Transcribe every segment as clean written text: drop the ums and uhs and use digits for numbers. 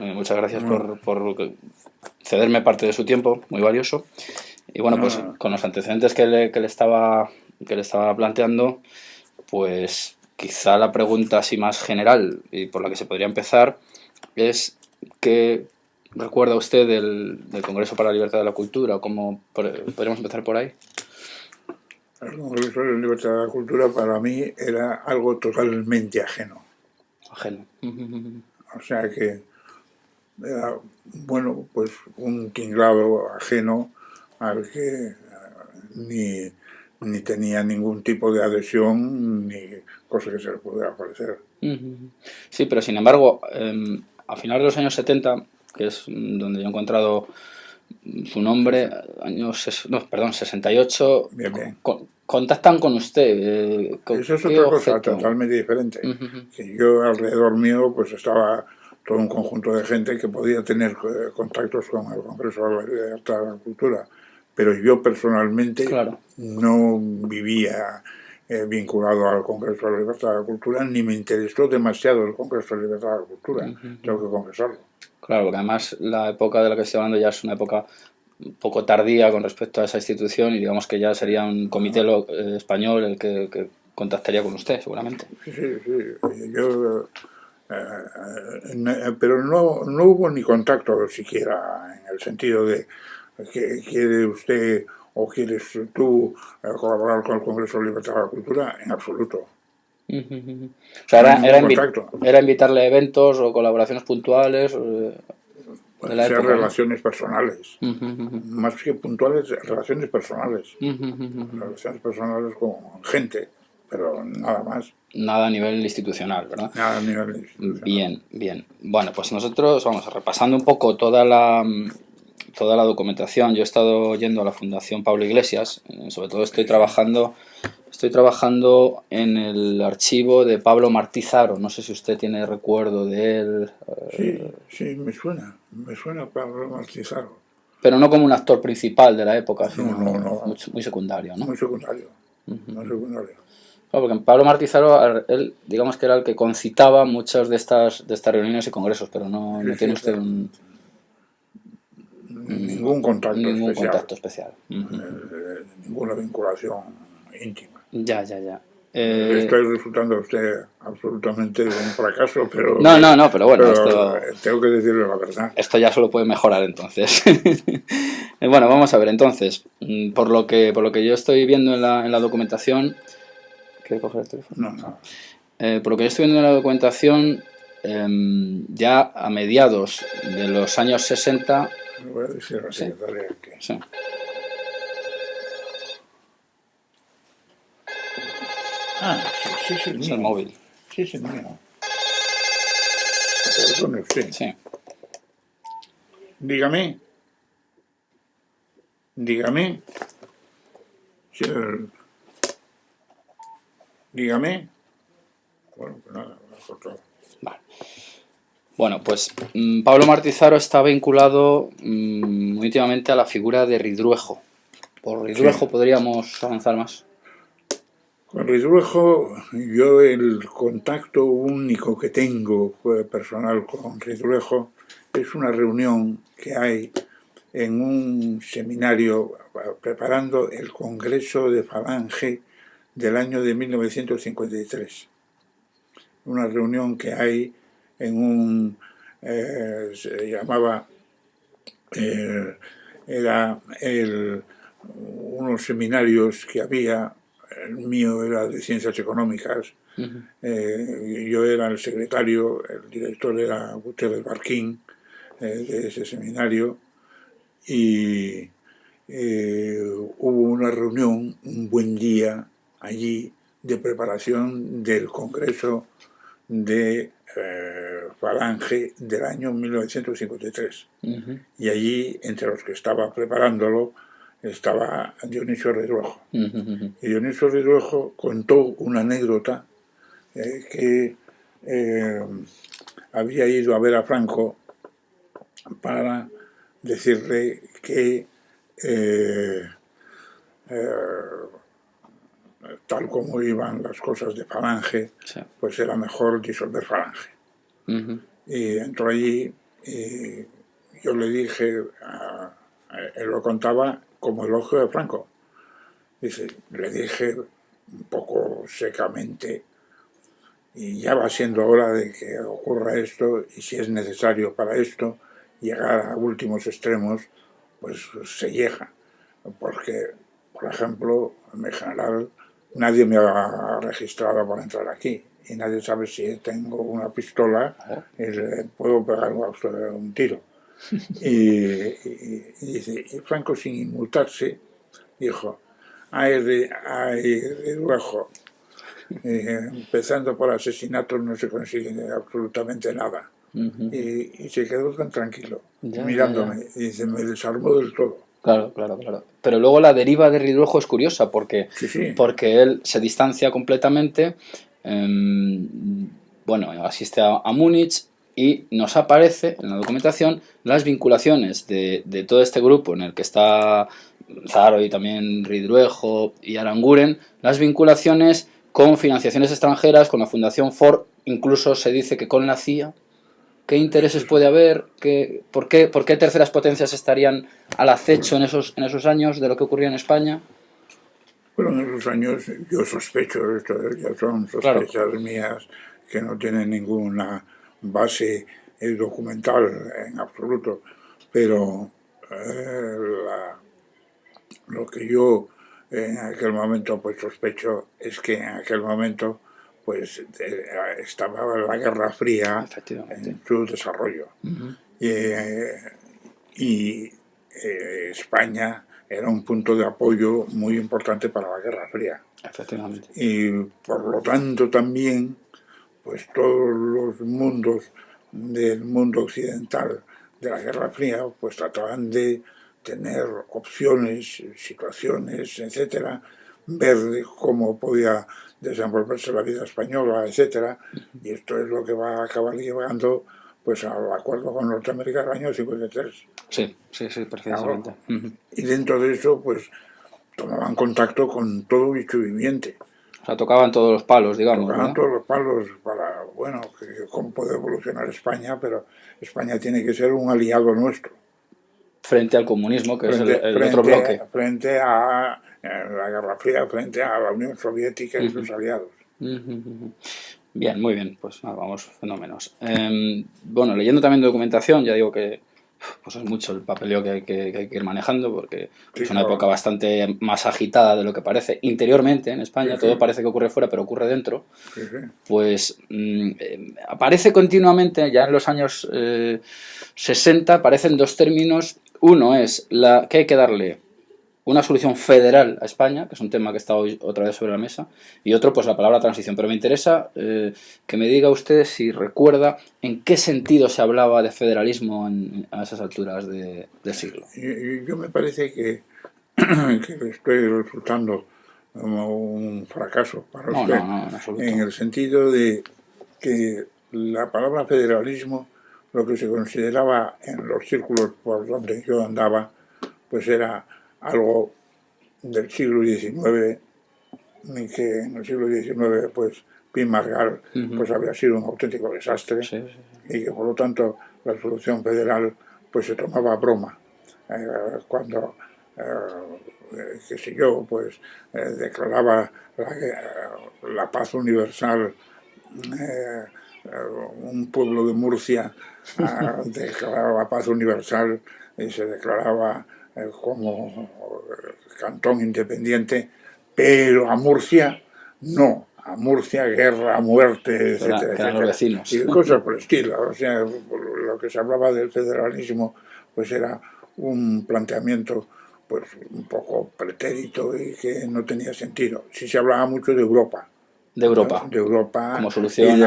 Muchas gracias Bueno, por cederme parte de su tiempo, muy valioso. Y bueno, pues no, con los antecedentes que le estaba planteando, pues quizá la pregunta así más general y por la que se podría empezar es ¿qué recuerda usted del Congreso para la Libertad de la Cultura? ¿Podríamos empezar por ahí? el Congreso de la Libertad de la Cultura para mí era algo totalmente ajeno. Ajeno. O sea que era, bueno, pues un tinglado ajeno al que ni, ni tenía ningún tipo de adhesión ni cosa que se le pudiera parecer. Sí, pero sin embargo, a finales de los años 70, que es donde yo he encontrado su Sí, nombre, sí. no, perdón, 68, Bien, bien. contactan con usted. ¿Con Eso es qué otra cosa objeto? totalmente diferente. Que yo alrededor mío pues estaba todo un conjunto de gente que podía tener contactos con el Congreso de la Libertad de la Cultura, pero yo personalmente Claro, no vivía vinculado al Congreso de la Libertad de la Cultura, ni me interesó demasiado el Congreso de la Libertad de la Cultura, tengo que confesarlo. claro, porque además la época de la que estoy hablando ya es una época un poco tardía con respecto a esa institución y digamos que ya sería un comité español el que contactaría con usted, seguramente. Sí, sí, sí. Yo, pero no hubo ni contacto siquiera en el sentido de que quiere usted o quieres tú colaborar con el Congreso de Libertad de la Cultura, en absoluto. O sea, No hay ningún contacto. era invitarle a eventos o colaboraciones puntuales de Pueden la ser época, ¿no? relaciones personales, más que puntuales, relaciones personales. Relaciones personales con gente, pero nada más, Nada a nivel institucional, ¿verdad? nada a nivel institucional. Bien, bien. Bueno, pues nosotros vamos repasando un poco toda la documentación. Yo he estado yendo a la Fundación Pablo Iglesias, sobre todo Sí, sí. estoy trabajando en el archivo de Pablo Martizaro. No sé si usted tiene recuerdo de él, Sí, sí, me suena Pablo Martizaro. pero no como un actor principal de la época, No, no, sino no, muy secundario, ¿no? muy secundario, muy secundario. Claro, porque Pablo Martizaro, él, digamos que era el que concitaba muchas de estas reuniones y congresos, pero Sí, no tiene sí, usted pero ningún contacto ningún especial, contacto especial. ninguna vinculación íntima. Ya, ya, ya. Le estoy resultando a usted absolutamente un fracaso, No, no, no, pero bueno, tengo que decirle la verdad. esto ya solo puede mejorar entonces. Bueno, vamos a ver entonces. Por lo que yo estoy viendo en la documentación. ¿Quiere coger el teléfono? No, No. no. Por lo que yo estoy viendo en la documentación, ya a mediados de los años 60. Le voy a decir a la Sí, secretaria que... sí. Ah, sí, sí es el Es el mío. móvil. Sí es el mío. Perdone usted. Sí. Dígame, dígame. Sí, dígame. Bueno, pues nada, me ha cortado. Vale. Bueno, pues Pablo Martizaro está vinculado muy íntimamente a la figura de Ridruejo. Por Sí. Ridruejo podríamos avanzar más. Con Ridruejo, yo el contacto único que tengo personal con Ridruejo es una reunión que hay en un seminario preparando el Congreso de Falange del año de 1953. Una reunión que hay en un... se llamaba... eh, era unos seminarios que había, el mío era de ciencias económicas, yo era el secretario, el director era Gutiérrez Barquín, de ese seminario, y hubo una reunión, un buen día allí, de preparación del Congreso de Falange del año 1953. Y allí, entre los que estaba preparándolo, estaba Dionisio Redruejo. Y Dionisio Redruejo contó una anécdota que había ido a ver a Franco para decirle que eh, tal como iban las cosas de Falange, Sí. pues era mejor disolver Falange. Y entró allí Y yo le dije, él lo contaba como elogio de Franco. Dice, le dije un poco secamente, y ya va siendo hora de que ocurra esto, y si es necesario para esto llegar a últimos extremos, pues se llega. Porque, por ejemplo, en general, nadie me ha registrado para entrar aquí y nadie sabe si tengo una pistola y le puedo pegar a usted un tiro. Y dice, y Franco, sin inmutarse, dijo, hay luego, empezando por asesinatos no se consigue absolutamente nada. Y se quedó tan tranquilo, mirándome, y dice, me desarmó del todo. Claro, claro, claro. Pero luego la deriva de Ridruejo es curiosa porque, Sí, sí. porque él se distancia completamente, bueno, asiste a Múnich y nos aparece en la documentación las vinculaciones de todo este grupo en el que está Zaro y también Ridruejo y Aranguren, las vinculaciones con financiaciones extranjeras, con la Fundación Ford, incluso se dice que con la CIA. ¿Qué intereses puede haber? ¿Por qué terceras potencias estarían al acecho en esos años de lo que ocurría en España? Bueno, en esos años yo sospecho, esto ya son Claro. sospechas mías que no tienen ninguna base documental en absoluto, pero lo que yo en aquel momento pues sospecho es que en aquel momento pues estaba la Guerra Fría en su desarrollo. Y España era un punto de apoyo muy importante para la Guerra Fría. Efectivamente. Y por lo tanto también, pues todos los mundos del mundo occidental de la Guerra Fría, pues trataban de tener opciones, situaciones, etcétera, ver cómo podía desenvolverse la vida española, etcétera, y esto es lo que va a acabar llevando pues al acuerdo con Norteamérica del año 53. Sí, sí, sí, precisamente. Claro. Y dentro de eso, pues tomaban contacto con todo bicho viviente. O sea, tocaban todos los palos, digamos, Tocaban ¿no? todos los palos para, bueno, cómo puede evolucionar España, pero España tiene que ser un aliado nuestro. Frente al comunismo, que frente, es el otro bloque. Frente a la Guerra Fría, frente a la Unión Soviética y sus aliados. Bien, muy bien, pues nada, vamos, fenómenos. Bueno, leyendo también documentación, ya digo que pues es mucho el papeleo que hay que ir manejando, porque sí, es una época bastante más agitada de lo que parece interiormente en España, sí, todo parece que ocurre fuera, pero ocurre dentro. Sí, sí. Pues aparece continuamente, ya en los años 60, aparecen dos términos. Uno es que hay que darle una solución federal a España, que es un tema que está hoy otra vez sobre la mesa, y otro, pues la palabra transición. Pero me interesa que me diga usted si recuerda en qué sentido se hablaba de federalismo a esas alturas del siglo. Yo me parece que estoy resultando como un fracaso para usted, en el sentido de que la palabra federalismo, lo que se consideraba en los círculos por donde yo andaba, pues era algo del siglo XIX, que en el siglo XIX pues Pim Margall pues había sido un auténtico desastre, y que por lo tanto la solución federal pues se tomaba a broma. Cuando qué sé yo, pues declaraba la paz universal, un pueblo de Murcia declaraba la paz universal y se declaraba como cantón independiente, pero a Murcia no, a Murcia guerra, muerte, etcétera, etcétera. Los vecinos. Y cosas por el estilo. O sea, lo que se hablaba del federalismo pues era un planteamiento pues un poco pretérito y que no tenía sentido. Sí se hablaba mucho de Europa. De Europa. De Europa como solución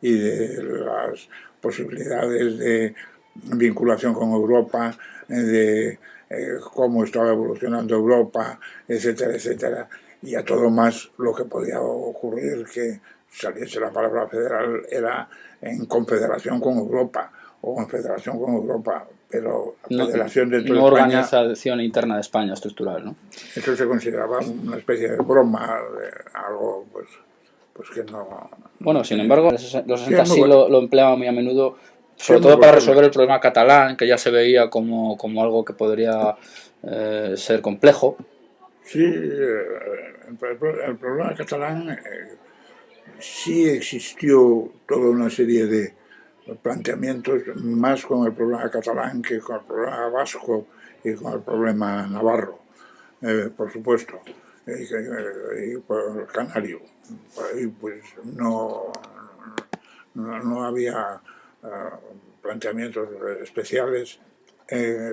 y de las posibilidades de vinculación con Europa, de cómo estaba evolucionando Europa, etcétera, etcétera. Y a todo más lo que podía ocurrir que saliese la palabra federal era en confederación con Europa o en federación con Europa, pero la federación dentro de España... organización interna de España estructural, ¿no? Eso se consideraba una especie de broma, de algo pues que no... Bueno, sin embargo, los 60 sí lo empleaban muy a menudo Sobre todo para resolver el problema catalán, que ya se veía como algo que podría ser complejo. Sí, el problema catalán sí existió toda una serie de planteamientos, más con el problema catalán que con el problema vasco y con el problema navarro, por supuesto, y por el canario. Ahí pues no había planteamientos especiales.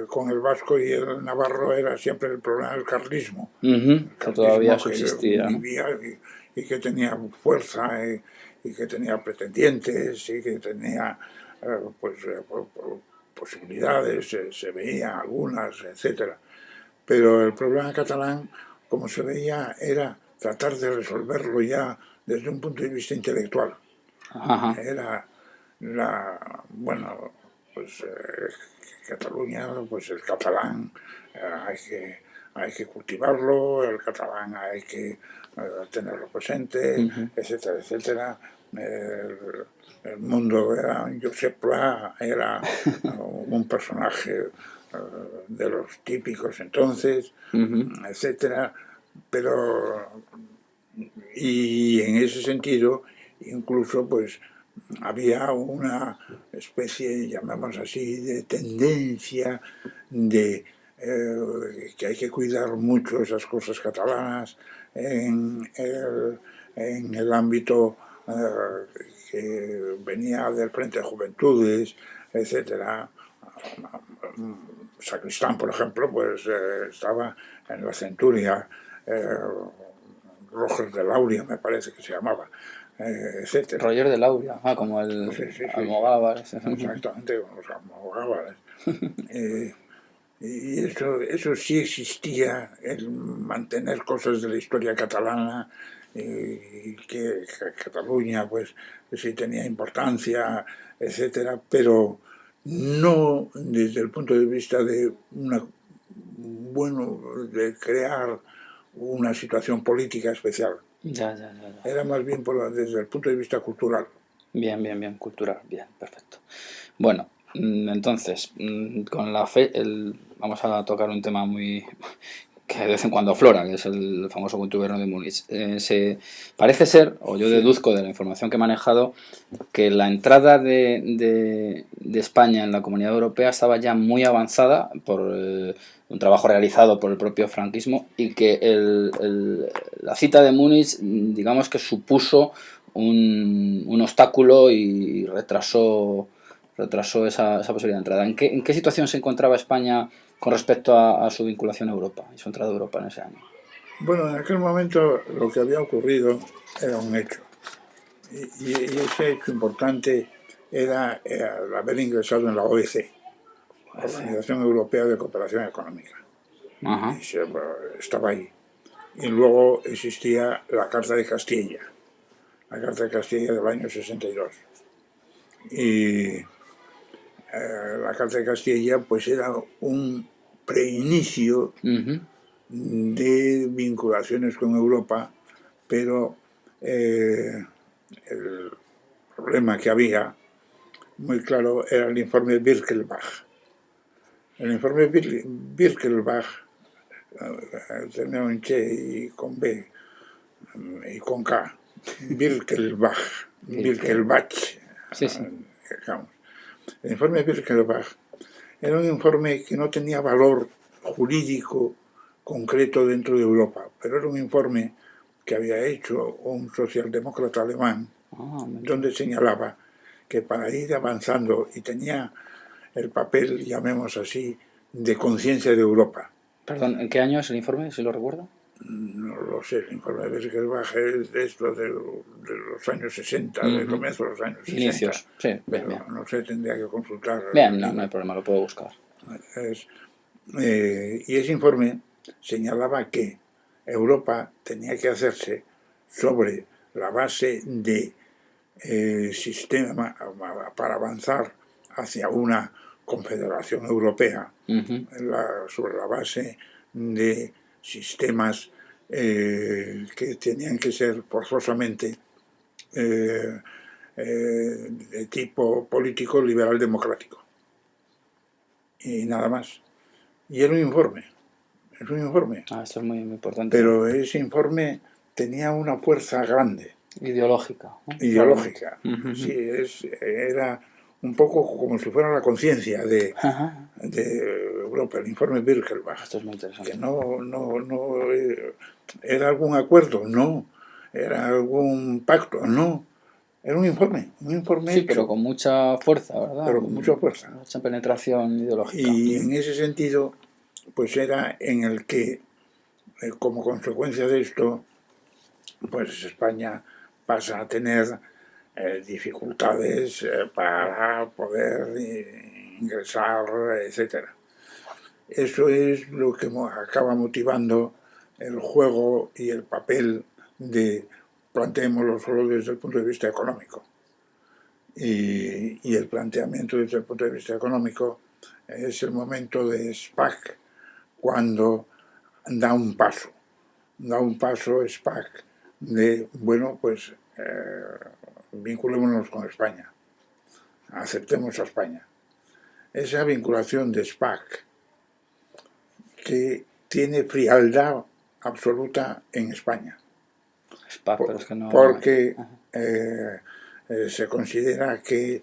Con el vasco y el navarro era siempre el problema del carlismo. El Que todavía carlismo que subsistía, ¿no? vivía y que tenía fuerza y que tenía pretendientes y que tenía posibilidades, se veían algunas, etcétera. Pero el problema catalán, como se veía, era tratar de resolverlo ya desde un punto de vista intelectual. Ajá. Era bueno, pues Cataluña, pues el catalán hay que cultivarlo, el catalán hay que tenerlo presente, etcétera, etcétera. El mundo era Josep Pla, era un personaje de los típicos entonces, etcétera, pero y en ese sentido incluso pues había una especie, llamamos así, de tendencia de que hay que cuidar mucho esas cosas catalanas en el ámbito que venía del Frente de Juventudes, etcétera. Sacristán, por ejemplo, pues estaba en la centuria, Roger de Lauria me parece que se llamaba, etcétera. Roger de Lauria, como el Sí, sí, sí, Almogávares. exactamente, con los almogávares. Y eso sí existía, el mantener cosas de la historia catalana, y que Cataluña pues sí tenía importancia, etcétera, pero no desde el punto de vista de de crear una situación política especial. Ya, ya, ya, ya. Era más bien desde el punto de vista cultural. Bien, bien, bien, cultural, bien, perfecto. Bueno, entonces, con la fe, vamos a tocar un tema muy que de vez en cuando aflora, que es el famoso gobierno de Múnich. Parece ser, o yo Sí. deduzco de la información que he manejado, que la entrada de España en la Comunidad Europea estaba ya muy avanzada por un trabajo realizado por el propio franquismo y que la cita de Múnich, digamos que supuso un obstáculo y retrasó esa posibilidad de entrada. ¿En qué situación se encontraba España con respecto a su vinculación a Europa y su entrada a Europa en ese año? Bueno, en aquel momento lo que había ocurrido era un hecho. Y ese hecho importante era el haber ingresado en la OEC, Organización Europea de Cooperación Económica. Ajá. Y estaba ahí. Y luego existía la Carta de Castilla, la Carta de Castilla del año 62. Y la Carta de Castilla pues era un preinicio de vinculaciones con Europa, pero el problema que había muy claro era el informe Birkelbach. El informe Birkelbach tenía un che y con B y con K. Birkelbach, Birkelbach, Sí, sí. digamos. El informe Birkelbach era un informe que no tenía valor jurídico concreto dentro de Europa, pero era un informe que había hecho un socialdemócrata alemán, donde señalaba que para ir avanzando, y tenía el papel, llamemos así, de conciencia de Europa. Perdón, ¿en qué año es el informe, si lo recuerdo? No lo sé, el informe de Birkelbach es de esto de los años 60, de comienzo de los años 60. Inicios, sí, bien, Pero bien. no sé, tendría que consultar Bien, el no, no libro. hay problema, lo puedo buscar. Y ese informe señalaba que Europa tenía que hacerse sobre la base de sistema para avanzar hacia una confederación europea, sobre la base de sistemas que tenían que ser forzosamente de tipo político liberal democrático. Y nada más. Y era un informe. Es un informe. Esto es muy, muy importante. Pero ese informe tenía una fuerza grande. Ideológica. Ideológica. Sí, era un poco como si fuera la conciencia de Europa, el informe Birkelbach. Esto es muy interesante. Que no era algún acuerdo, no. Era algún pacto, no. Era un informe Sí, hecho, pero con mucha fuerza, ¿verdad? pero con mucha fuerza. Mucha penetración ideológica. Y en ese sentido, pues era en el que, como consecuencia de esto, pues España pasa a tener dificultades para poder ingresar, etcétera. Eso es lo que acaba motivando el juego y el papel de, planteémoslo solo desde el punto de vista económico. Y el planteamiento desde el punto de vista económico es el momento de SPAC, cuando da un paso SPAC de, bueno, pues vinculémonos con España, aceptemos a España. Esa vinculación de SPAC, que tiene frialdad absoluta en España, pero es que no... porque se considera que,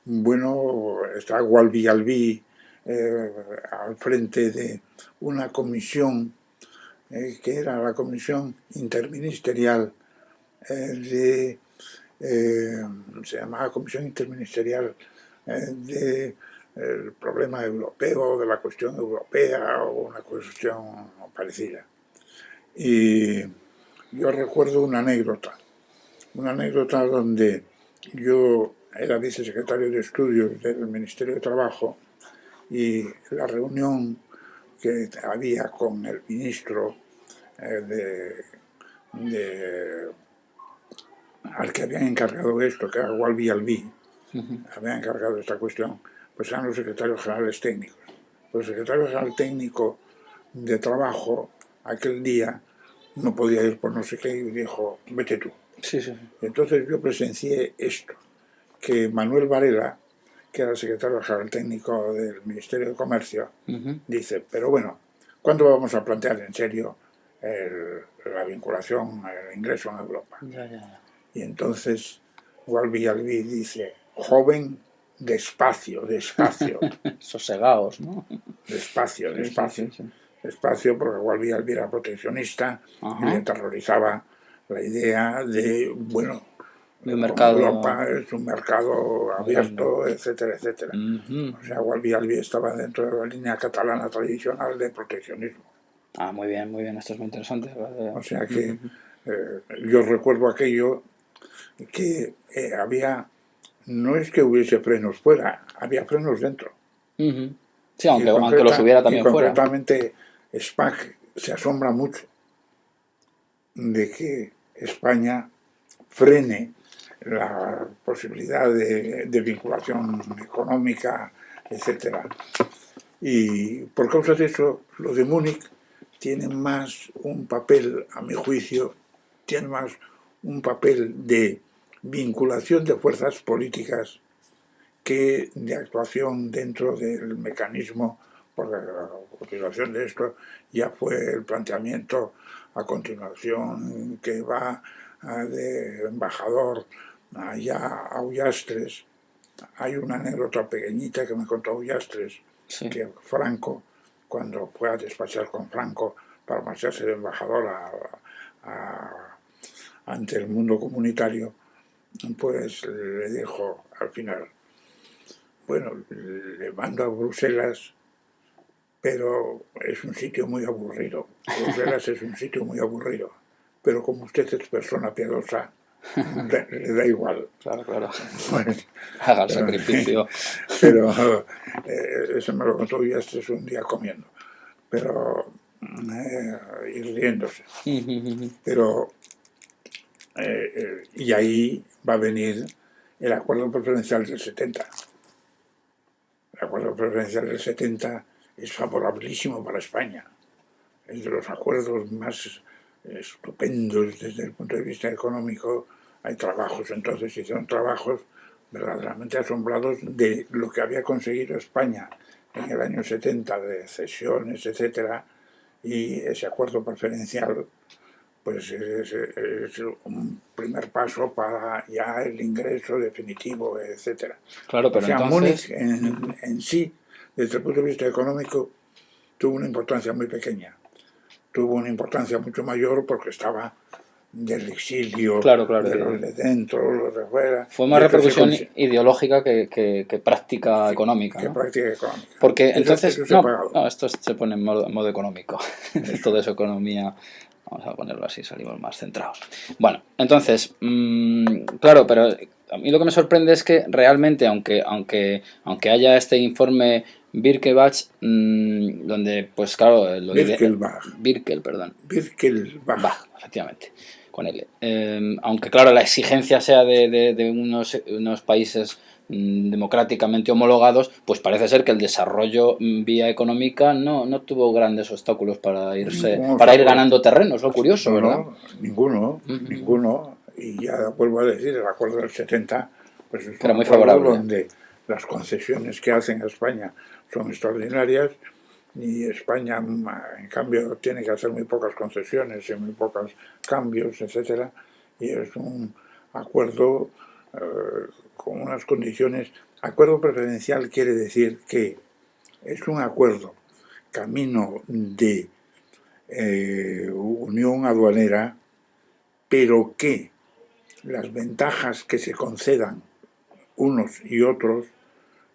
bueno, está Gualbí Albí al frente de una comisión que era la comisión interministerial se llamaba Comisión Interministerial del problema europeo, de la cuestión europea o una cuestión parecida. Y yo recuerdo una anécdota donde yo era vicesecretario de Estudios del Ministerio de Trabajo y la reunión que había con el ministro al que habían encargado esto, que era Gualbí Albí, habían encargado esta cuestión, pues eran los secretarios generales técnicos. Pues el secretario general técnico de Trabajo aquel día no podía ir por no sé qué y dijo, vete tú. Sí. Entonces yo presencié esto, que Manuel Varela, que era el secretario general técnico del Ministerio de Comercio, dice, pero bueno, ¿cuándo vamos a plantear en serio la vinculación, el ingreso en Europa? Ya. Y entonces Gualbí Albí dice, joven, despacio. Sosegaos, ¿no? Despacio. Sí. Despacio, porque Gualbí Albí era proteccionista y le aterrorizaba la idea de, bueno, de un mercado... Europa es un mercado abierto, etcétera. O sea, Gualbí Albí estaba dentro de la línea catalana tradicional de proteccionismo. Muy bien, esto es muy interesante. O sea que yo recuerdo aquello que había, no es que hubiese frenos fuera, había frenos dentro. Sí, aunque los hubiera también fuera. Concretamente, SPAC se asombra mucho de que España frene la posibilidad de vinculación económica, etcétera. Y por causa de eso, lo de Múnich tiene más un papel, a mi juicio, tiene más un papel de vinculación de fuerzas políticas que de actuación dentro del mecanismo, porque a continuación de esto ya fue el planteamiento a continuación que va de embajador allá a Ullastres. Hay una anécdota pequeñita que me contó Ullastres, que Franco, cuando fue a despachar con Franco para marcharse de embajador ante el mundo comunitario, pues le dijo al final, bueno, le mando a Bruselas, pero es un sitio muy aburrido. Bruselas es un sitio muy aburrido, pero como usted es persona piadosa, le da igual. Claro. Bueno, haga el sacrificio. Pero eso me lo contó ya un día comiendo, pero y riéndose. Pero y ahí va a venir el acuerdo preferencial del 70. El acuerdo preferencial del 70 es favorabilísimo para España. Es de los acuerdos más estupendos desde el punto de vista económico hay trabajos, entonces hicieron trabajos verdaderamente asombrados de lo que había conseguido España en el año 70 de cesiones, etcétera, y ese acuerdo preferencial pues es un primer paso para ya el ingreso definitivo, etcétera. Claro, O pero sea, entonces... Múnich en sí, desde el punto de vista económico, tuvo una importancia muy pequeña. Tuvo una importancia mucho mayor porque estaba del exilio, Claro, claro. de los de dentro, los de fuera. Fue más repercusión ideológica que práctica económica, que ¿no? práctica económica. Porque entonces... Eso se ha pagado. No, esto se pone en modo económico. Todo es economía. Vamos a ponerlo así, salimos más centrados. Bueno, entonces, claro, pero a mí lo que me sorprende es que realmente, aunque haya este informe Birkelbach, donde, pues claro, Birkelbach, efectivamente, con L. Aunque claro, la exigencia sea de unos países democráticamente homologados, pues parece ser que el desarrollo vía económica no tuvo grandes obstáculos para ir ganando terreno, es lo curioso, ¿verdad? No, ninguno. Y ya vuelvo a decir, el acuerdo del 70, pues es era un muy acuerdo favorable, donde las concesiones que hacen a España son extraordinarias y España, en cambio, tiene que hacer muy pocas concesiones y muy pocos cambios, etcétera. Y es un acuerdo con unas condiciones. Acuerdo preferencial quiere decir que es un acuerdo camino de unión aduanera, pero que las ventajas que se concedan unos y otros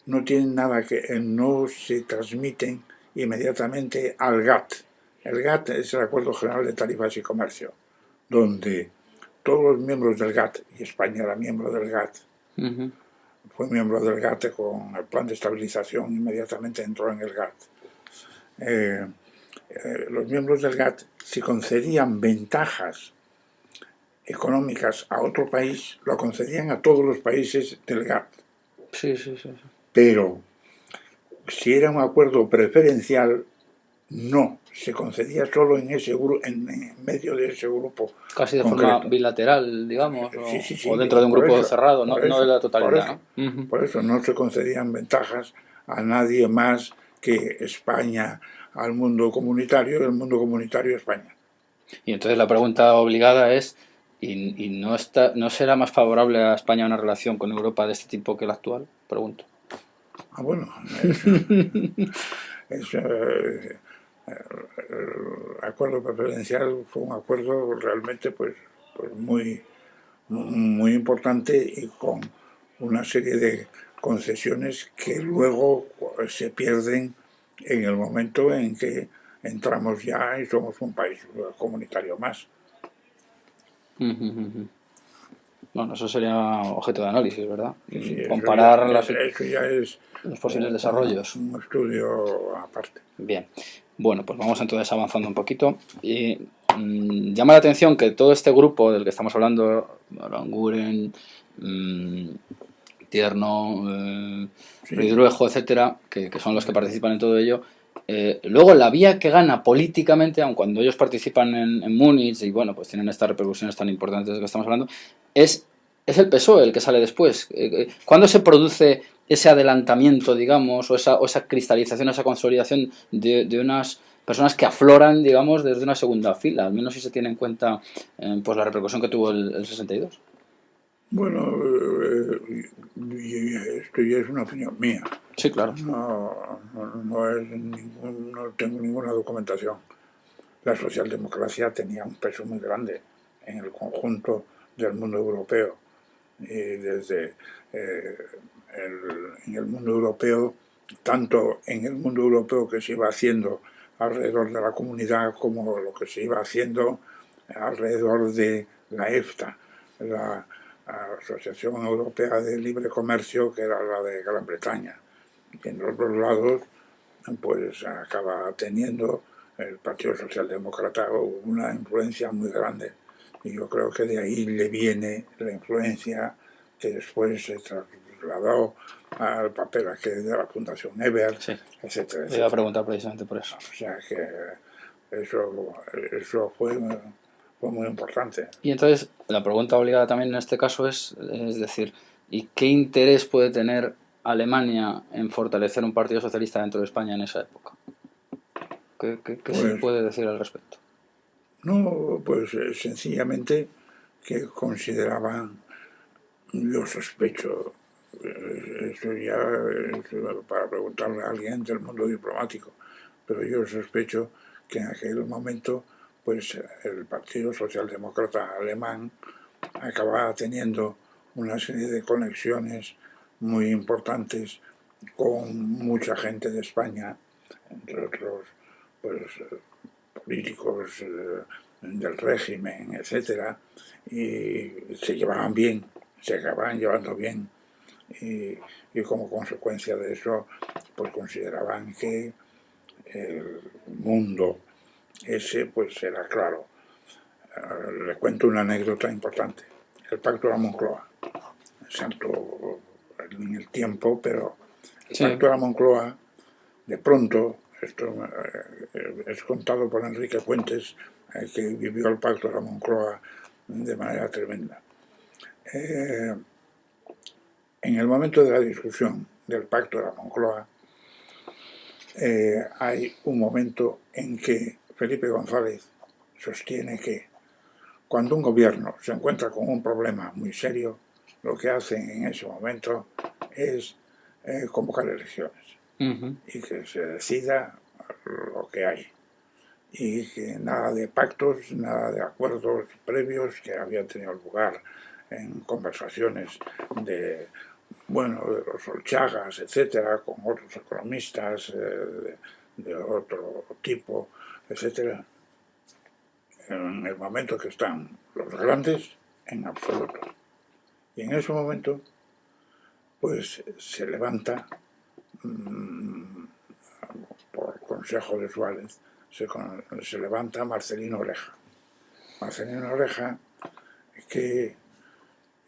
no tienen nada no se transmiten inmediatamente al GATT. El GATT es el Acuerdo General de Tarifas y Comercio, donde todos los miembros del GATT, y España era miembro del GATT, fue miembro del GATT con el plan de estabilización, inmediatamente entró en el GATT. Los miembros del GATT, si concedían ventajas económicas a otro país, lo concedían a todos los países del GATT. Sí. Pero si era un acuerdo preferencial, no, se concedía solo en medio de ese grupo. Casi de concreto. Forma bilateral, digamos, Sí, o dentro de un grupo cerrado, no de la totalidad. Por eso no se concedían ventajas a nadie más que España al mundo comunitario y el mundo comunitario a España. Y entonces la pregunta obligada es, ¿y no será más favorable a España una relación con Europa de este tipo que la actual? Pregunto. Bueno, el acuerdo preferencial fue un acuerdo realmente pues muy importante y con una serie de concesiones que luego se pierden en el momento en que entramos ya y somos un país comunitario más. Bueno, eso sería objeto de análisis, ¿verdad? Sí, comparar eso ya es los posibles desarrollos. Un estudio aparte. Bien, bueno, pues vamos entonces avanzando un poquito. Y llama la atención que todo este grupo del que estamos hablando, Aranguren, Tierno, Ridruejo, etcétera, que son los que participan en todo ello, luego la vía que gana políticamente, aun cuando ellos participan en Múnich y bueno, pues tienen estas repercusiones tan importantes de las que estamos hablando, es el PSOE el que sale después. ¿Cuándo se produce ese adelantamiento, digamos, o esa cristalización, esa consolidación de unas personas que afloran, digamos, desde una segunda fila? Al menos si se tiene en cuenta pues la repercusión que tuvo el 62. Bueno, esto ya es una opinión mía. Sí, claro. No tengo ninguna documentación. La socialdemocracia tenía un peso muy grande en el conjunto del mundo europeo. Y desde en el mundo europeo, tanto en el mundo europeo que se iba haciendo alrededor de la comunidad como lo que se iba haciendo alrededor de la EFTA, la Asociación Europea de Libre Comercio, que era la de Gran Bretaña. Y en los dos lados, pues acaba teniendo el Partido Socialdemócrata una influencia muy grande. Y yo creo que de ahí le viene la influencia que después se trasladó al papel aquel de la Fundación Ebert, sí, etcétera. Le iba a preguntar precisamente por eso. O sea que eso fue fue muy importante. Y entonces la pregunta obligada también en este caso es decir, ¿y qué interés puede tener Alemania en fortalecer un partido socialista dentro de España en esa época? ¿Qué se Pues puede decir al respecto? no, pues sencillamente que consideraban, yo sospecho, eso ya es para preguntarle a alguien del mundo diplomático, pero yo sospecho que en aquel momento pues el Partido Socialdemócrata Alemán acababa teniendo una serie de conexiones muy importantes con mucha gente de España, entre otros pues políticos del régimen, etcétera, y se llevaban bien, se acababan llevando bien, y como consecuencia de eso pues consideraban que el mundo ese pues era claro. Le cuento una anécdota importante. El Pacto de la Moncloa, salto en el tiempo, pero el Sí. Pacto de la Moncloa, de pronto, esto es contado por Enrique Fuentes, que vivió el Pacto de la Moncloa de manera tremenda. En el momento de la discusión del Pacto de la Moncloa, hay un momento en que Felipe González sostiene que cuando un gobierno se encuentra con un problema muy serio, lo que hacen en ese momento es convocar elecciones y que se decida lo que hay. Y que nada de pactos, nada de acuerdos previos que habían tenido lugar en conversaciones de, bueno, de los Olchagas, etcétera, con otros economistas de otro tipo, etcétera, en el momento que están los grandes, en absoluto. Y en ese momento, pues se levanta, por consejo de Suárez, se levanta Marcelino Oreja. Marcelino Oreja, que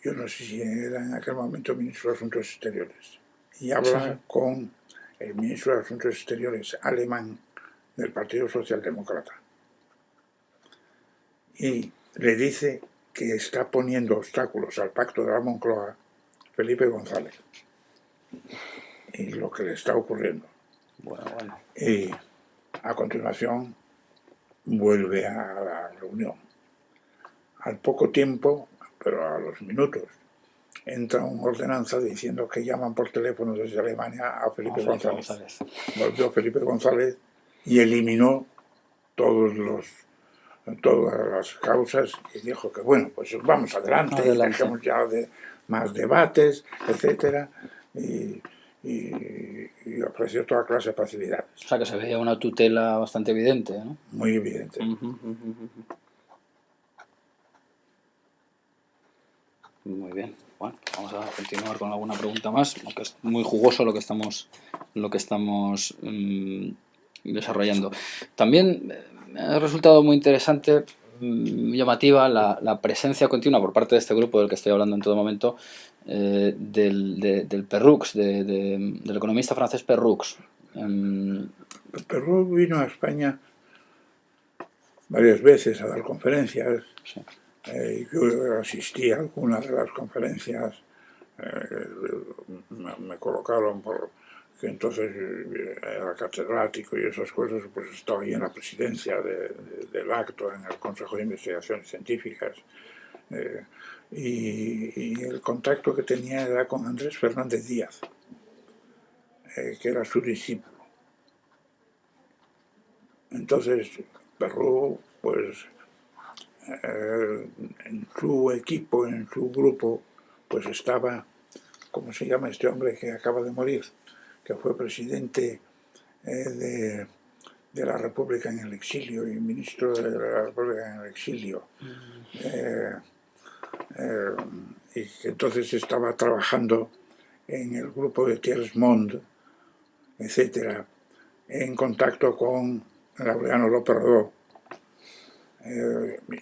yo no sé si era en aquel momento ministro de Asuntos Exteriores, y habla con el ministro de Asuntos Exteriores alemán del Partido Socialdemócrata. Y le dice que está poniendo obstáculos al Pacto de la Moncloa Felipe González y lo que le está ocurriendo. Bueno. Y a continuación vuelve a la reunión. Al poco tiempo, pero a los minutos, entra una ordenanza diciendo que llaman por teléfono desde Alemania a Felipe González. Volvió Felipe González y eliminó todas las causas y dijo que bueno, pues vamos adelante. Y dejemos ya de más debates, etcétera, y ofreció toda clase de facilidades. O sea que se veía una tutela bastante evidente, ¿no? Muy evidente. Muy bien. Bueno, vamos a continuar con alguna pregunta más, aunque es muy jugoso lo que estamos desarrollando. También me ha resultado muy interesante, llamativa, la presencia continua por parte de este grupo del que estoy hablando en todo momento, del Perrux, del economista francés Perrux. Perrux vino a España varias veces a dar conferencias. Sí. Yo asistí a algunas de las conferencias, me colocaron por que entonces era catedrático y esas cosas, pues estaba ahí en la presidencia del acto, en el Consejo de Investigaciones Científicas, y el contacto que tenía era con Andrés Fernández Díaz, que era su discípulo. Entonces, Perrux, pues en su equipo, en su grupo, pues estaba, ¿cómo se llama este hombre que acaba de morir? Que fue presidente de la República en el exilio y ministro de la República en el exilio. Y que entonces estaba trabajando en el grupo de Thiers Mond, etcétera, en contacto con Laureano López Rodó.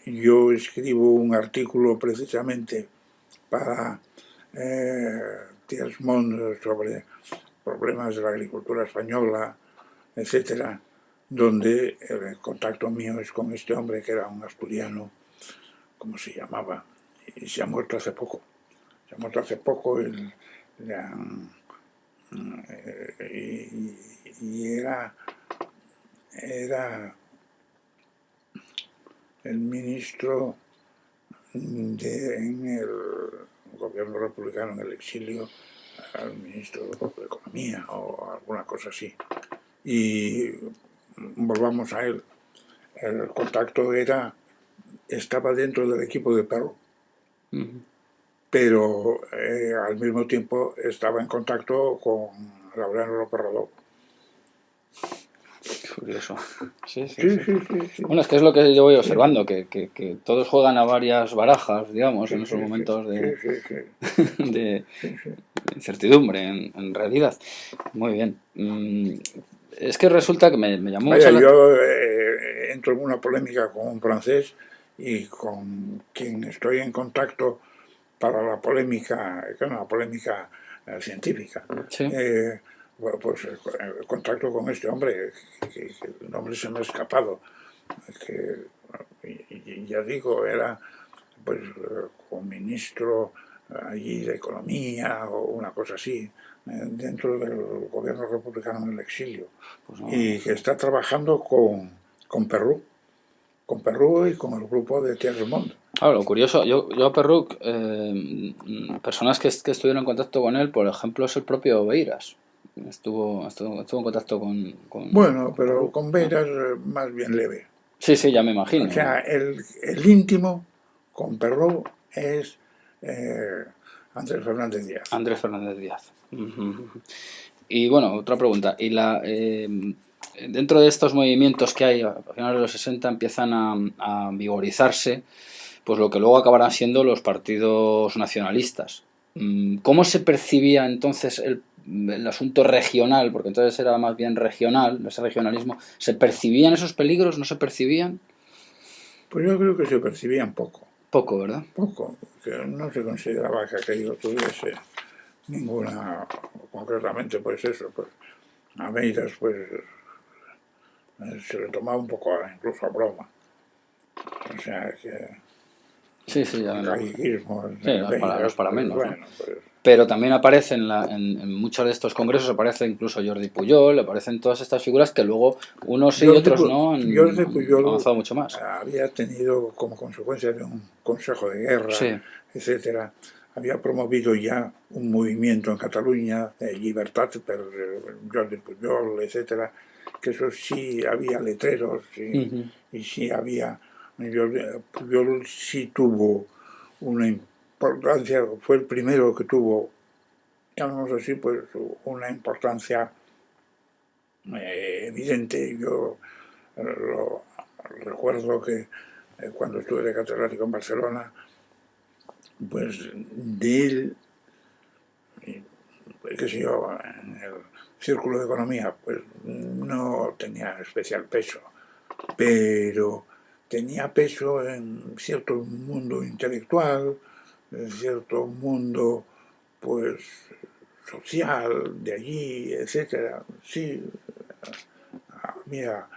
Yo escribo un artículo precisamente para Thiers Mond sobre problemas de la agricultura española, etcétera, donde el contacto mío es con este hombre que era un asturiano ¿cómo se llamaba? Y se ha muerto hace poco. Se ha muerto hace poco y era el ministro en el gobierno republicano en el exilio, al ministro de Economía o alguna cosa así. Y volvamos a él. El contacto estaba dentro del equipo de Perú, pero al mismo tiempo estaba en contacto con Laureano López Rodó. Curioso. Sí. Sí. Bueno, es que es lo que yo voy observando, que todos juegan a varias barajas, digamos, en esos momentos de incertidumbre, en realidad. Muy bien. Es que resulta que me llamó Vaya, mucho yo entro en una polémica con un francés y con quien estoy en contacto para la polémica, que es una polémica científica. Sí. Pues el contacto con este hombre, que el nombre se me ha escapado, que ya digo, era pues un ministro allí de Economía o una cosa así, dentro del gobierno republicano en el exilio, Pues no. y que está trabajando con Perú y con el grupo de Thierry Monde. Claro, lo curioso, yo a Perruc, personas que estuvieron en contacto con él, por ejemplo, es el propio Beiras. Estuvo en contacto con Bueno, pero Perruc, con ¿no? Beiras más bien leve. Sí, ya me O imagino. sea, el íntimo con Perrault es Andrés Fernández Díaz. Andrés Fernández Díaz. Y bueno, otra pregunta. Y dentro de estos movimientos que hay a finales de los 60 empiezan a vigorizarse, pues lo que luego acabarán siendo los partidos nacionalistas. ¿Cómo se percibía entonces el asunto regional? Porque entonces era más bien regional, ese regionalismo. ¿Se percibían esos peligros? ¿No se percibían? Pues yo creo que se percibían poco. Poco, ¿verdad? Poco, que no se consideraba que aquello tuviese ninguna, concretamente pues eso, pues a Beiras pues se le tomaba un poco incluso a broma. O sea que Sí, ya me galleguismo Sí, los para pues, menos, ¿no? bueno, pues Pero también aparece en muchos de estos congresos, aparece incluso Jordi Pujol, aparecen todas estas figuras que luego unos sí y otros no han Jordi Pujol avanzado mucho más. había tenido, como consecuencia de un consejo de guerra, Sí. etcétera, había promovido ya un movimiento en Cataluña, Llibertat per Jordi Pujol, etcétera, que eso sí había letreros y sí había... Pujol sí tuvo una importancia, fue el primero que tuvo, llamamos así, pues una importancia evidente. Yo lo recuerdo que cuando estuve de catedrático en Barcelona, pues de él, qué sé yo, en el círculo de economía, pues no tenía especial peso, pero tenía peso en cierto mundo intelectual, en cierto mundo, pues, social de allí, etcétera. Sí, había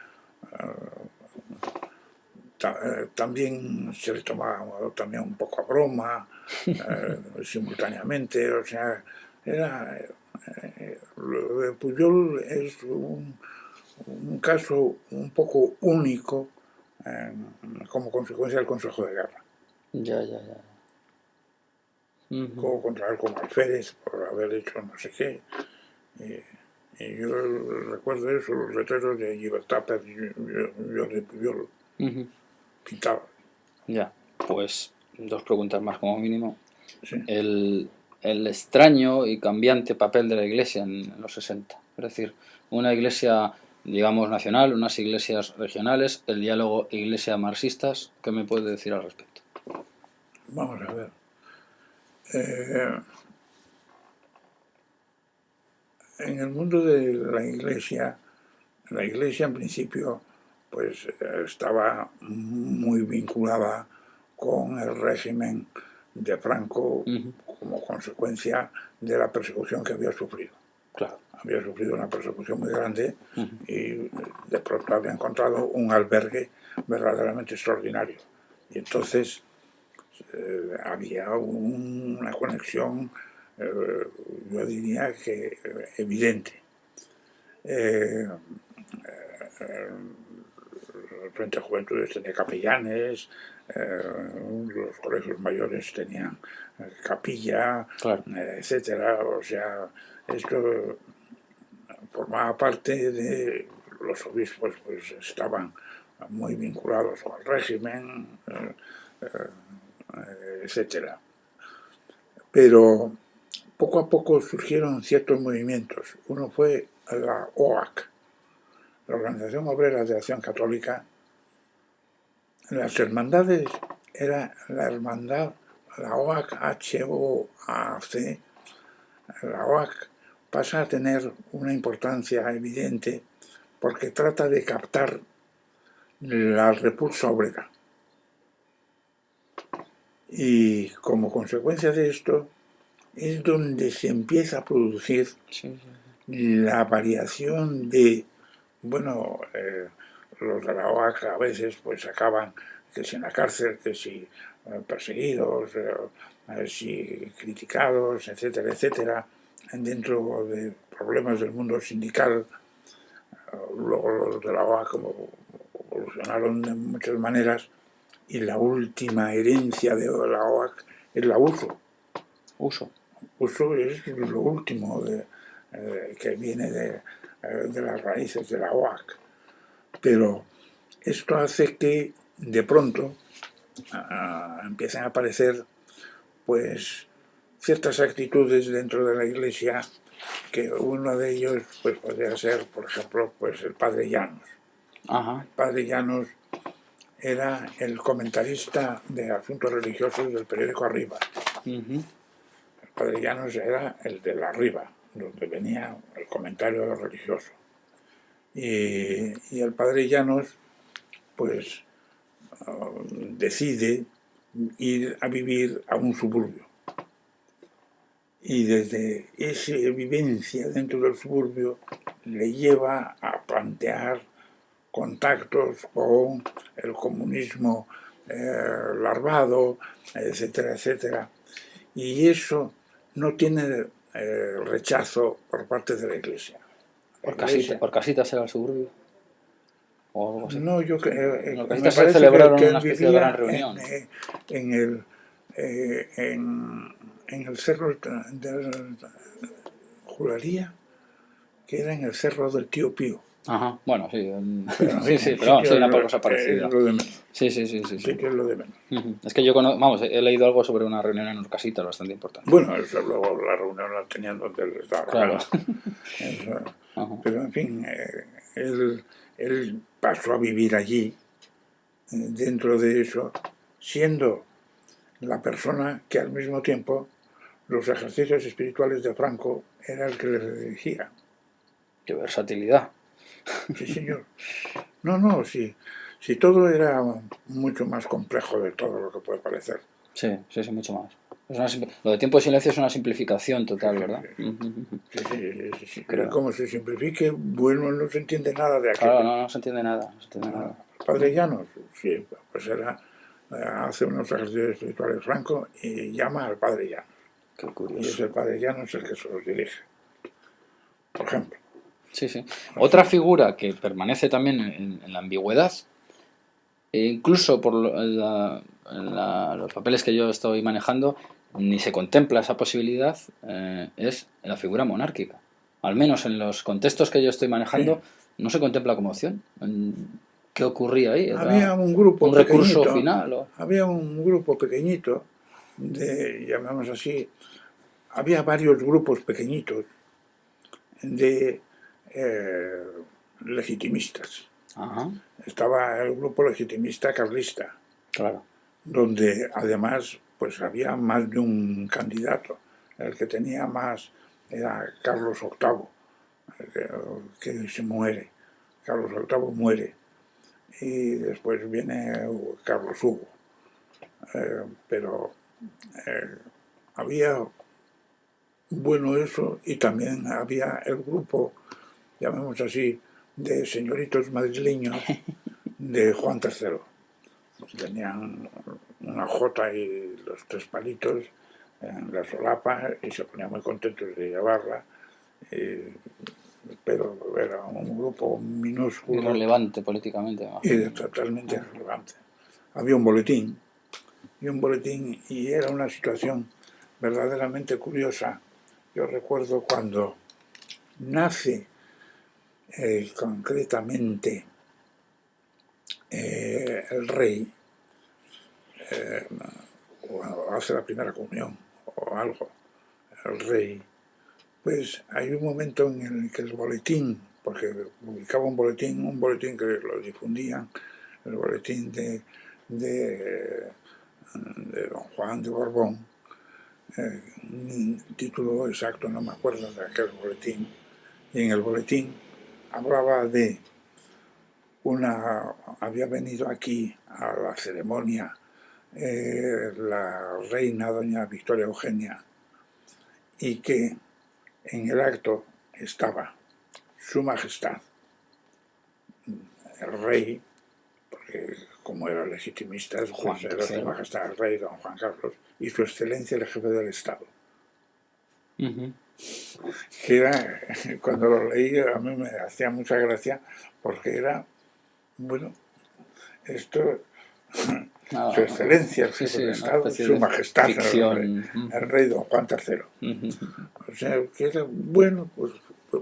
también se le tomaba también un poco a broma simultáneamente, o sea, lo de Pujol es un caso un poco único como consecuencia del Consejo de Guerra. Ya. Como contra él como alférez por haber hecho no sé qué. Y yo recuerdo eso, los letreros de Llibertat per Jordi Pujol. Pintaba. Ya, pues dos preguntas más como mínimo. Sí. El extraño y cambiante papel de la Iglesia en los 60. Es decir, una Iglesia, digamos, nacional, unas iglesias regionales, el diálogo iglesia-marxistas. ¿Qué me puede decir al respecto? Vamos a ver. En el mundo de la Iglesia en principio pues estaba muy vinculada con el régimen de Franco como consecuencia de la persecución que había sufrido. Claro. Había sufrido una persecución muy grande y de pronto había encontrado un albergue verdaderamente extraordinario. Y entonces había una conexión, yo diría que evidente. El Frente de Juventudes tenía capellanes, los colegios mayores tenían capilla, Claro. etcétera. O sea, esto formaba parte de los obispos, pues estaban muy vinculados con el régimen, etcétera. Pero poco a poco surgieron ciertos movimientos. Uno fue la OAC, la Organización Obrera de Acción Católica. Las hermandades era la hermandad, la OAC, H-O-A-C. La OAC pasa a tener una importancia evidente porque trata de captar la repulsa obrera. Y como consecuencia de esto es donde se empieza a producir la variación de, bueno, los de la OAC a veces pues acaban que si en la cárcel, que si perseguidos, si criticados, etcétera, etcétera, dentro de problemas del mundo sindical. Luego los de la OAC como evolucionaron de muchas maneras y la última herencia de la OAC es la USO. USO es lo último que viene de las raíces de la OAC. Pero esto hace que de pronto empiecen a aparecer pues ciertas actitudes dentro de la Iglesia, que uno de ellos pues podría ser, por ejemplo, pues el padre Llanos. Ajá. El padre Llanos era el comentarista de asuntos religiosos del periódico Arriba. El padre Llanos era el de la Arriba, donde venía el comentario religioso. Y el padre Llanos pues decide ir a vivir a un suburbio. Y desde esa vivencia dentro del suburbio le lleva a plantear contactos con el comunismo larvado, etcétera, etcétera. Y eso no tiene rechazo por parte de la Iglesia. ¿Orcasitas era el suburbio? ¿O algo así? No, yo en me Orcasitas se parece celebraron que una él especie de gran vivía reunión. en el cerro de Juraría, que era en el cerro del Tío Pío. Ajá, bueno, sí. Pero, sí, pero vamos, sí, una cosa parecida. Es lo de menos. Sí. Que es lo de menos. Es que yo he leído algo sobre una reunión en Orcasitas bastante importante. Bueno, eso luego la reunión la tenían donde les daba claro. Pero en fin, él pasó a vivir allí, dentro de eso, siendo la persona que al mismo tiempo los ejercicios espirituales de Franco era el que le dirigía. ¡Qué versatilidad! Sí, señor. No, sí todo era mucho más complejo de todo lo que puede parecer. Sí, mucho más. Lo de tiempo de silencio es una simplificación total, ¿verdad? Sí. Como se simplifique, bueno, no se entiende nada de aquello. Claro, no se entiende nada. Padre Llanos, sí, pues hace unos ejercicios espirituales Franco y llama al Padre Llanos. Qué curioso. Y es el Padre Llanos el que se los dirige, por ejemplo. Sí. Otra figura que permanece también en la ambigüedad, e incluso por los papeles que yo estoy manejando, ni se contempla esa posibilidad, es la figura monárquica. Al menos en los contextos que yo estoy manejando, no se contempla como opción. ¿Qué ocurría ahí? Había un grupo ¿un recurso final? Había un grupo pequeñito, llamamos así, había varios grupos pequeñitos de legitimistas. Ajá. Estaba el grupo legitimista carlista, claro, donde además pues había más de un candidato. El que tenía más era Carlos VIII, que se muere. Carlos VIII muere y después viene Carlos Hugo. Pero había eso, y también había el grupo, llamemos así, de señoritos madrileños de Juan III. tenían una jota y los 3 palitos en la solapa y se ponían muy contentos de llevarla, pero era un grupo minúsculo. Irrelevante políticamente. Y totalmente irrelevante. Había un boletín, y era una situación verdaderamente curiosa. Yo recuerdo cuando nace concretamente el rey, o hace la primera comunión o algo, el rey, pues hay un momento en el que el boletín, porque publicaba un boletín que lo difundían, el boletín de don Juan de Borbón, un título exacto no me acuerdo de aquel boletín, y en el boletín hablaba de había venido aquí a la ceremonia la reina doña Victoria Eugenia, y que en el acto estaba su majestad, el rey, porque como era legitimista, pues era su majestad el rey don Juan Carlos, y su excelencia el jefe del Estado. Que era, cuando lo leí a mí me hacía mucha gracia, porque era, bueno, esto, su excelencia el jefe del Estado, su majestad el rey don Juan III. O sea, que era, bueno,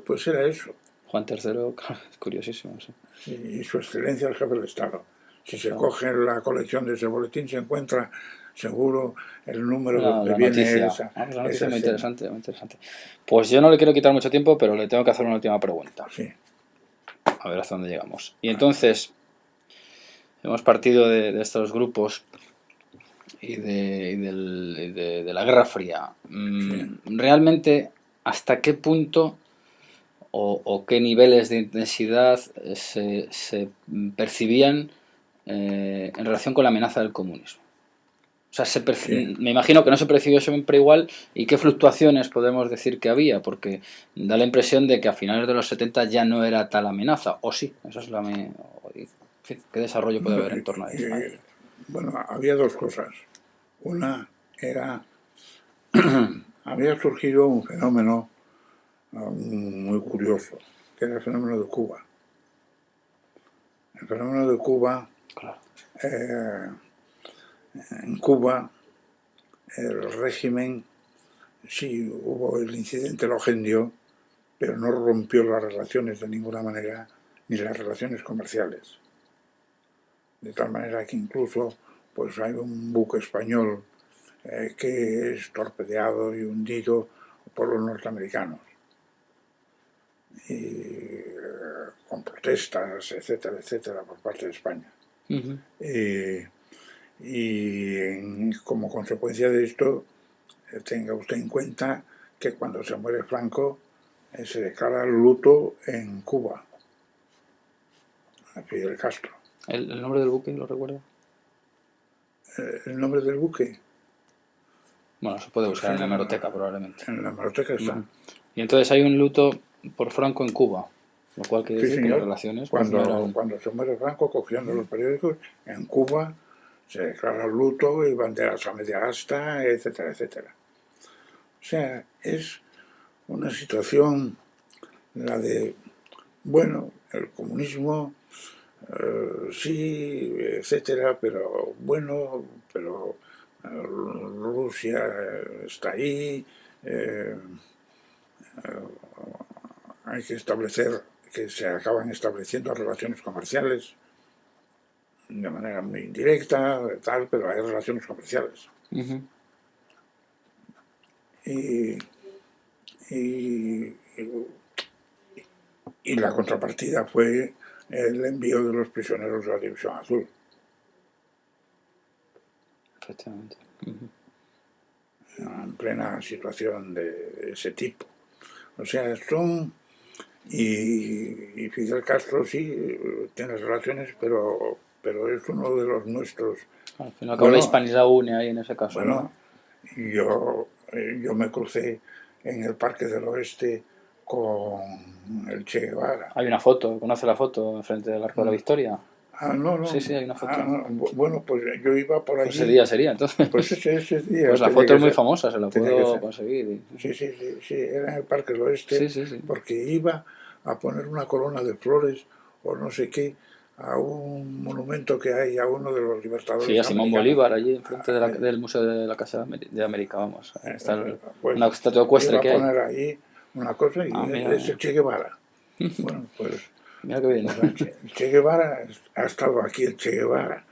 pues era eso. Juan III, es curiosísimo. Sí, y su excelencia el jefe del Estado. Si se coge la colección de ese boletín, se encuentra seguro el número donde viene esa noticia muy interesante, muy interesante. Pues yo no le quiero quitar mucho tiempo, pero le tengo que hacer una última pregunta. Sí. A ver hasta dónde llegamos. Y entonces, hemos partido de estos grupos y de la Guerra Fría. Sí. Realmente, ¿hasta qué punto o qué niveles de intensidad se percibían en relación con la amenaza del comunismo? O sea, me imagino que no se percibió siempre igual, y qué fluctuaciones podemos decir que había, porque da la impresión de que a finales de los 70 ya no era tal amenaza, o sí, esa es ¿qué desarrollo puede haber en torno a eso? Bueno, había dos cosas. Una era, había surgido un fenómeno muy curioso, que era el fenómeno de Cuba. El fenómeno de Cuba, claro. En Cuba, el régimen, sí, hubo el incidente, lo agendió, pero no rompió las relaciones de ninguna manera, ni las relaciones comerciales. De tal manera que incluso pues hay un buque español que es torpedeado y hundido por los norteamericanos. Y con protestas, etcétera, etcétera, por parte de España. Y como consecuencia de esto, tenga usted en cuenta que cuando se muere Franco, se declara luto en Cuba, a Fidel Castro. ¿El nombre del buque lo recuerda? ¿El nombre del buque? Bueno, se puede buscar en la hemeroteca probablemente. En la hemeroteca está. Y entonces hay un luto por Franco en Cuba, lo cual quiere decir que las relaciones... Cuando se muere Franco, cogiendo los periódicos, en Cuba se declara luto y banderas a media asta, etcétera, etcétera. O sea, es una situación, la de, bueno, el comunismo, sí, etcétera, pero bueno, pero Rusia está ahí, hay que establecer, que se acaban estableciendo relaciones comerciales de manera muy indirecta, tal, pero hay relaciones comerciales. Y la contrapartida fue el envío de los prisioneros de la División Azul. Efectivamente. En plena situación de ese tipo. O sea, son... Y Fidel Castro sí tiene relaciones, pero es uno de los nuestros. Al final, la hispanidad une ahí en ese caso. Bueno, ¿no? Yo me crucé en el Parque del Oeste con el Che Guevara. Hay una foto, ¿conoce la foto enfrente del Arco de la Victoria? Ah, no, Sí, no. sí, hay una foto. Ah, no. Bueno, pues yo iba por Pues allí. ese día sería, entonces. Pues ese día Pues la tenía foto es que muy ser. famosa, se la Tenía que puedo ser. conseguir. Sí, sí, sí, sí, era en el Parque del Oeste, Sí, sí, sí. porque iba a poner una corona de flores o no sé qué a un monumento que hay a uno de los Sí, libertadores a Simón americanos. Bolívar, allí enfrente Eh, del Museo de la Casa de América, vamos. Ahí está Pues una estatua iba ecuestre a que hay. poner ahí una cosa y Ah, mira, es el mira. Che Guevara. Bueno, Mira qué bien. pues el Che Guevara ha estado aquí el Che Guevara,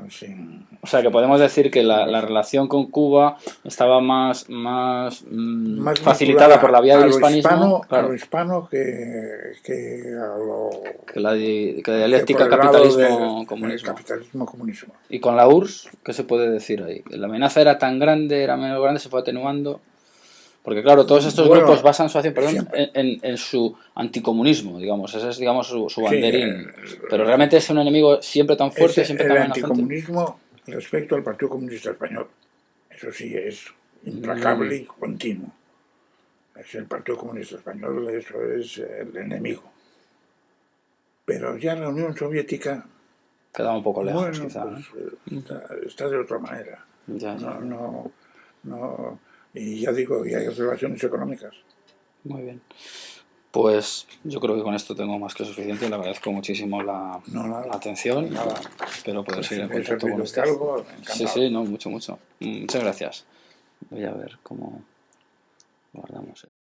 sin, O sea, que podemos decir que la relación con Cuba estaba más facilitada por vinculada la vía del hispanismo, a lo claro, hispano que a lo que la que por dialéctica el lado del capitalismo-comunismo. capitalismo-comunismo. Y con la URSS, ¿qué se puede decir ahí? La amenaza era tan grande, era menos grande, se fue atenuando. Porque claro, todos estos grupos Bueno, basan su acción, perdón, siempre, en su anticomunismo, digamos. Ese es, digamos, su sí, banderín. Pero realmente es un enemigo siempre tan es fuerte, siempre el tan amenazante. anticomunismo respecto al Partido Comunista Español. Eso sí es Mm, implacable y continuo. Es el Partido Comunista Español, eso es el enemigo. Pero ya la Unión Soviética, quedaba un poco lejos, bueno, quizá, pues ¿no? está de otra manera. Ya, ya, No, ya. no, no. Y ya digo, y hay relaciones económicas. Muy bien. Pues yo creo que con esto tengo más que suficiente. Le agradezco muchísimo No, la nada, atención. nada. Espero poder Pues si seguir en me he contacto con servido de usted. algo, Sí, encantado. sí, no, mucho, mucho. Muchas gracias. Voy a ver cómo guardamos esto.